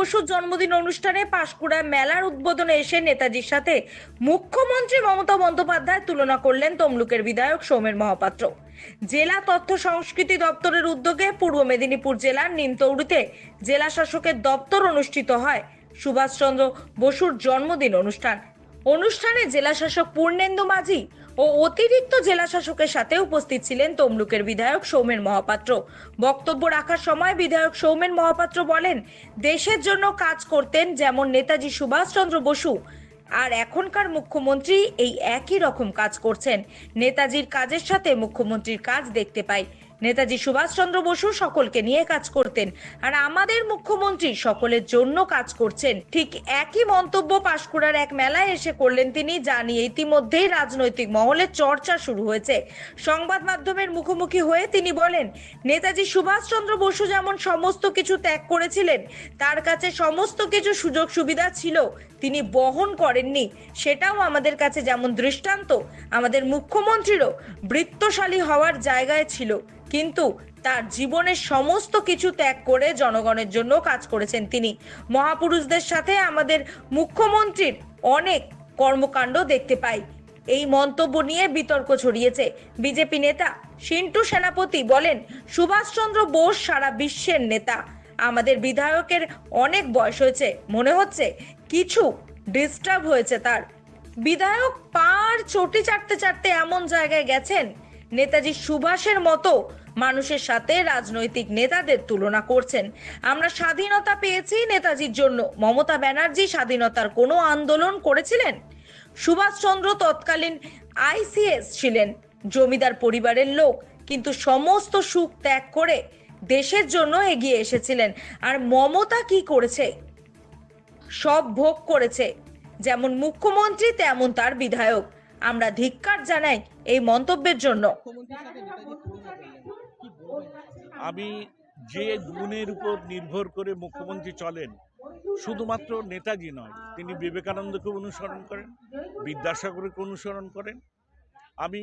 বসুর জন্মদিন অনুষ্ঠানে পাঁশকুড়ায় মেলার উদ্বোধনে এসে নেতাজির সাথে মুখ্যমন্ত্রী মমতা বন্দ্যোপাধ্যায় তুলনা করলেন তমলুকের বিধায়ক সৌমেন মহাপাত্র। জেলা তথ্য সংস্কৃতি দপ্তরের উদ্যোগে পূর্ব মেদিনীপুর জেলার নিমতৌড়িতে জেলা শাসকের দপ্তর অনুষ্ঠিত হয় সুভাষচন্দ্র বসুর জন্মদিন অনুষ্ঠানে জেলা শাসক পূর্ণেন্দু মাঝি ও অতিরিক্ত জেলা শাসকের সাথে উপস্থিত ছিলেন তমলুকের বিধায়ক সৌমেন মহাপাত্র। বক্তব্য রাখার সময় বিধায়ক সৌমেন মহাপাত্র বলেন, দেশের জন্য কাজ করতেন যেমন নেতাজি সুভাষচন্দ্র বসু, আর এখনকার মুখ্যমন্ত্রী এই একই রকম কাজ করছেন। নেতাজির কাজের সাথে মুখ্যমন্ত্রীর কাজ দেখতে পাই। নেতাজি সুভাষচন্দ্র বসু সকলকে নিয়ে কাজ করতেন, আর আমাদের মুখ্যমন্ত্রী সকলের জন্য কাজ করছেন। ঠিক একই মন্তব্য পাঁশকুড়ার এক মেলায় এসে করলেন তিনি, যা নিয়ে ইতিমধ্যেই রাজনৈতিক মহলে চর্চা শুরু হয়েছে। সংবাদ মাধ্যমের মুখোমুখি হয়ে তিনি বলেন, নেতাজি সুভাষচন্দ্র বসু যেমন সমস্ত কিছু ত্যাগ করেছিলেন, তার কাছে সমস্ত কিছু সুযোগ সুবিধা ছিল, তিনি বহন করেননি। সেটাও আমাদের কাছে যেমন দৃষ্টান্ত, আমাদের মুখ্যমন্ত্রীরও বৃত্তশালী হওয়ার জায়গায় ছিল, কিন্তু তার জীবনের সমস্ত কিছু ত্যাগ করে জনগণের জন্য কাজ করেছেন তিনি। মহাপুরুষদের সাথে আমাদের মুখ্যমন্ত্রীর অনেক কর্মকাণ্ড দেখতে পাই। এই মন্তব্য নিয়ে বিতর্ক ছড়িয়েছে। বিজেপি নেতা সিন্টু সেনাপতি বলেন, সুভাষচন্দ্র বোস সারা বিশ্বের নেতা। আমাদের বিধায়কের অনেক বয়স হয়েছে, মনে হচ্ছে কিছু ডিস্টার্ব হয়েছে তার। বিধায়ক পার চটি চাটতে চাটতে এমন জায়গায় গেছেন, নেতাজি সুভাষের মতো মানুষের সাথে রাজনৈতিক নেতাদের তুলনা করছেন। আমরা স্বাধীনতা পেয়েছি নেতাজির জন্য। মমতা ব্যানার্জি স্বাধীনতার কোনো আন্দোলন করেছিলেন? সুভাষচন্দ্র তৎকালীন আইসিএস ছিলেন, জমিদার পরিবারের লোক, কিন্তু সমস্ত সুখ ত্যাগ করে দেশের জন্য এগিয়ে এসেছিলেন। আর মমতা কি করেছে? সব ভোগ করেছে, যেমন মুখ্যমন্ত্রী তেমন তার বিধায়ক। আমরা ধিক্কার জানাই এই মন্তব্যের জন্য। আমি যে গুণের উপর নির্ভর করে মুখ্যমন্ত্রী চলেন, শুধুমাত্র নেতাজি নয়, তিনি বিবেকানন্দকে অনুসরণ করেন, বিদ্যাসাগরকে অনুসরণ করেন। আমি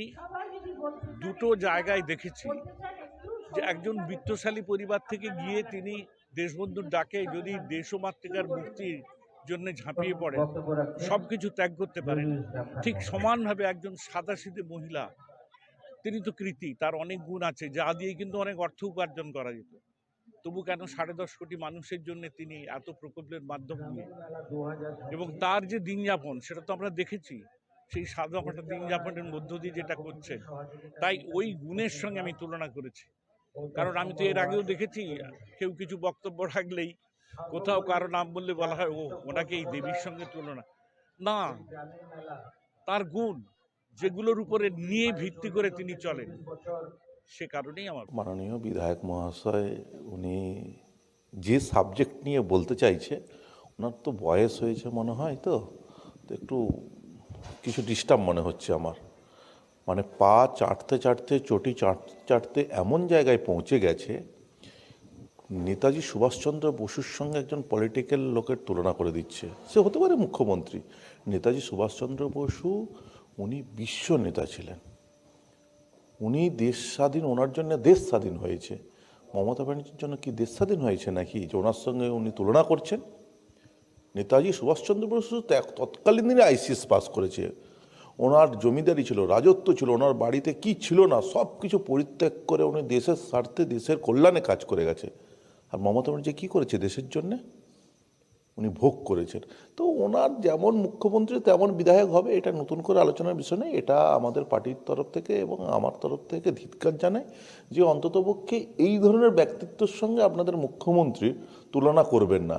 দুটো জায়গায় দেখেছি যে একজন বিত্তশালী পরিবার থেকে গিয়ে তিনি দেশবন্ধুর ডাকে যদি দেশ ও মাতৃকার মুক্তির জন্য ঝাঁপিয়ে পড়েন, সব কিছু ত্যাগ করতে পারেন, ঠিক সমানভাবে একজন সাদাসিধে মহিলা, তিনি তো কৃতি, তার অনেক গুণ আছে, যা দিয়ে কিন্তু অনেক অর্থ উপার্জন করা যেত। তবু কেন 10.5 কোটি মানুষের জন্য তিনি এত প্রকল্পের মাধ্যম দিয়ে, এবং তার যে দিন যাপন সেটা তো আমরা দেখেছি, সেই সাধারণ দিন যাপনের মধ্য দিয়ে যেটা করছে, তাই ওই গুণের সঙ্গে আমি তুলনা করেছি। কারণ আমি তো এর আগেও দেখেছি কেউ কিছু বক্তব্য রাখলেই কোথাও কারো নাম বললে বলা হয় ও ওনাকে এই দেবীর সঙ্গে তুলনা। না, তার গুণ যেগুলোর উপরে নিয়ে ভিত্তি করে তিনি চলেন, সে কারণেই আমার। মাননীয় বিধায়ক মহাশয় উনি যে সাবজেক্ট নিয়ে বলতে চাইছে, ওনার তো বয়স হয়েছে মনে হয়, তো একটু কিছু ডিস্টার্ব মনে হচ্ছে আমার। মানে পা চাটতে চাটতে চটি চাটতে চাটতে এমন জায়গায় পৌঁছে গেছে, নেতাজি সুভাষচন্দ্র বসুর সঙ্গে একজন পলিটিক্যাল লোকের তুলনা করে দিচ্ছে। সে হতে পারে মুখ্যমন্ত্রী। নেতাজি সুভাষচন্দ্র বসু উনি বিশ্ব নেতা ছিলেন, উনি দেশ স্বাধীন, ওনার জন্য দেশ স্বাধীন হয়েছে। মমতা ব্যানার্জির জন্য কি দেশ স্বাধীন হয়েছে নাকি যে ওনার সঙ্গে উনি তুলনা করছেন? নেতাজি সুভাষচন্দ্র বসু তৎকালীন দিনে আইসিএস পাস করেছে, ওনার জমিদারি ছিল, রাজত্ব ছিল, ওনার বাড়িতে কি ছিল না সব কিছু পরিত্যাগ করে উনি দেশের স্বার্থে দেশের কল্যাণে কাজ করে গেছে। আর মমতা ব্যানার্জি কী করেছে দেশের জন্যে? উনি ভোগ করেছেন। তো ওনার যেমন মুখ্যমন্ত্রী তেমন বিধায়ক হবে, এটা নতুন করে আলোচনার বিষয় নেই। এটা আমাদের পার্টির তরফ থেকে এবং আমার তরফ থেকে ধিক্কার জানাই যে অন্ততপক্ষে এই ধরনের ব্যক্তিত্বের সঙ্গে আপনাদের মুখ্যমন্ত্রীর তুলনা করবেন না।